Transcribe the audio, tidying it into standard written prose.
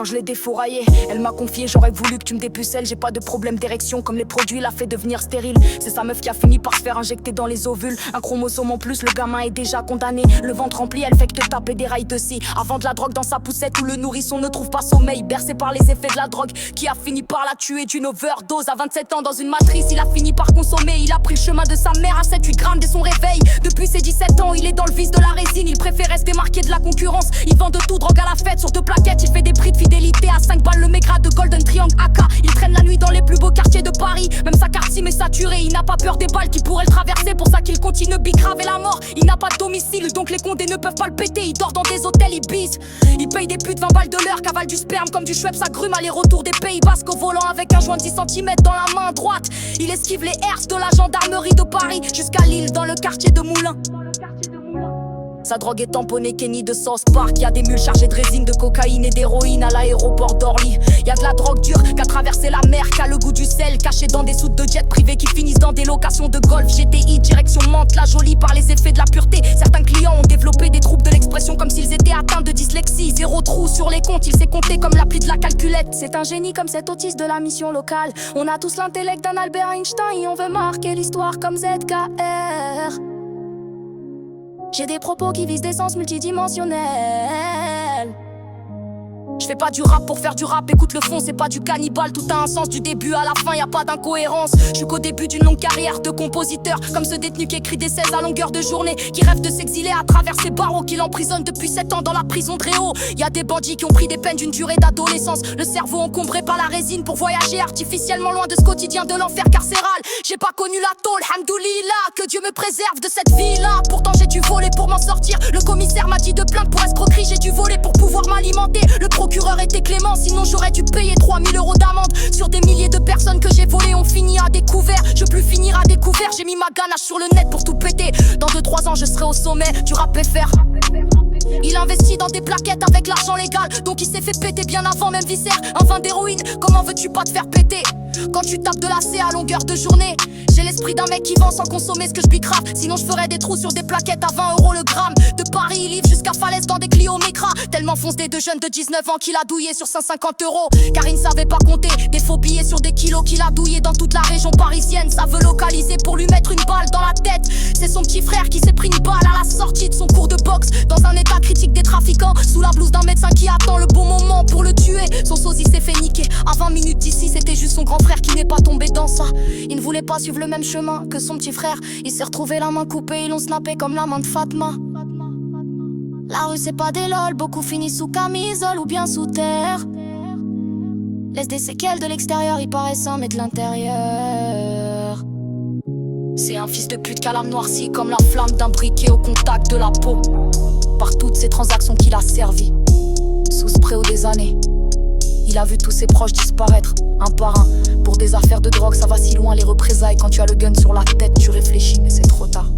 je l'ai défouraillée. Elle m'a confié, j'aurais voulu que tu me dépucelles. J'ai pas de problème d'érection comme les produits l'a fait devenir stérile. C'est sa meuf qui a fini par se faire injecter dans les ovules. Un chromosome en plus, le gamin est déjà condamné. Le ventre rempli, elle fait que te taper des rails de scie. Avant de la drogue dans sa poussette où le nourrisson ne trouve pas sommeil. Bercé par les effets de la drogue qui a fini par la tuer d'une overdose. À 27 ans dans une matrice, il a fini par consommer. Il a pris le chemin de sa mère à 7-8 grammes dès son réveil. Depuis ses 17 ans, il est dans le vice de la résine. Il préfère rester marqué de la concurrence. Il vend de tout, drogue à la fête sur 2 plaquettes. Il fait des prix de fidélité à 5 balles le mégra de Golden Triangle AK. Il traîne la nuit dans les plus beaux quartiers de Paris. Même sa carte SIM est saturée. Il n'a pas peur des balles qui pourraient le traverser. Pour ça qu'il continue bicrave et la mort. Il n'a pas de domicile, donc les condés ne peuvent pas le péter. Il dort dans des hôtels, il bise. Il paye des putes 20 balles de l'heure. Cavale du sperme comme du Schweppes, ça grume. Aller-retour des Pays Basques au volant avec un joint de 10 cm dans la main droite. Il esquive les herses de la gendarmerie de Paris jusqu'à Lille dans le quartier de Moulins. Sa drogue est tamponnée Kenny de South Park. Y'a des mules chargées de résine, de cocaïne et d'héroïne à l'aéroport d'Orly. Y'a de la drogue dure qu'a traversé la mer, qu'a le goût du sel, caché dans des soutes de jet privés qui finissent dans des locations de golf. GTI, direction Mantes-la-Jolie par les effets de la pureté. Certains clients ont développé des troubles de l'expression comme s'ils étaient atteints de dyslexie. 0 trou sur les comptes, il sait compter comme l'appli de la calculette. C'est un génie comme cet autiste de la mission locale. On a tous l'intellect d'un Albert Einstein et on veut marquer l'histoire comme ZKR. J'ai des propos qui visent des sens multidimensionnels. Je fais pas du rap pour faire du rap, écoute le fond, c'est pas du cannibale. Tout a un sens du début à la fin, y a pas d'incohérence. Je suis qu'au début d'une longue carrière de compositeur, comme ce détenu qui écrit des 16 à longueur de journée, qui rêve de s'exiler à travers ces barreaux, qui l'emprisonnent depuis 7 ans dans la prison de Réau. Y a des bandits qui ont pris des peines d'une durée d'adolescence, le cerveau encombré par la résine pour voyager artificiellement loin de ce quotidien de l'enfer carcéral. J'ai pas connu la tôle, hamdoulillah, que Dieu me préserve de cette vie-là. Pourtant j'ai dû voler pour m'en sortir. Le commissaire m'a dit de plaindre pour escroquerie, j'ai dû voler pour pouvoir m'alimenter. Le procureur était clément, sinon j'aurais dû payer 3000 € d'amende. Sur des milliers de personnes que j'ai volées, on finit à découvert. Je veux plus finir à découvert, j'ai mis ma ganache sur le net pour tout péter. Dans 2-3 ans je serai au sommet du rap FR. Il investit dans des plaquettes avec l'argent légal, donc il s'est fait péter bien avant même Viscère. Un vin d'héroïne, comment veux-tu pas te faire péter quand tu tapes de la C à longueur de journée? J'ai l'esprit d'un mec qui vend sans consommer ce que je bicrave. Sinon je ferais des trous sur des plaquettes à 20 € le gramme. De Paris il livre jusqu'à Falaise dans des Clio Micra. Tellement fonce des deux jeunes de 19 ans qu'il a douillé sur 150 €. Car il ne savait pas compter, des faux billets sur des kilos qu'il a douillé dans toute la région parisienne. Ça veut localiser pour lui mettre une balle dans la tête. C'est son petit frère qui s'est pris une balle à la sortie de son cours de boxe. Dans un état critique des trafiquants, sous la blouse d'un médecin qui attend le bon moment pour le tuer. Son sosie s'est fait niquer à 20 minutes d'ici. C'était juste son grand frère qui n'est pas tombé dans ça. Il ne voulait pas suivre le même chemin que son petit frère. Il s'est retrouvé la main coupée, ils l'ont snappé comme la main de Fatma. La rue c'est pas des lol, beaucoup finissent sous camisole ou bien sous terre. Laisse des séquelles de l'extérieur, il paraît sain mais de l'intérieur. C'est un fils de pute qu'à l'âme noircie comme la flamme d'un briquet au contact de la peau. Par toutes ces transactions qu'il a servi, sous spray des années. Il a vu tous ses proches disparaître, un par un. Pour des affaires de drogue, ça va si loin les représailles. Quand tu as le gun sur la tête, tu réfléchis, mais c'est trop tard.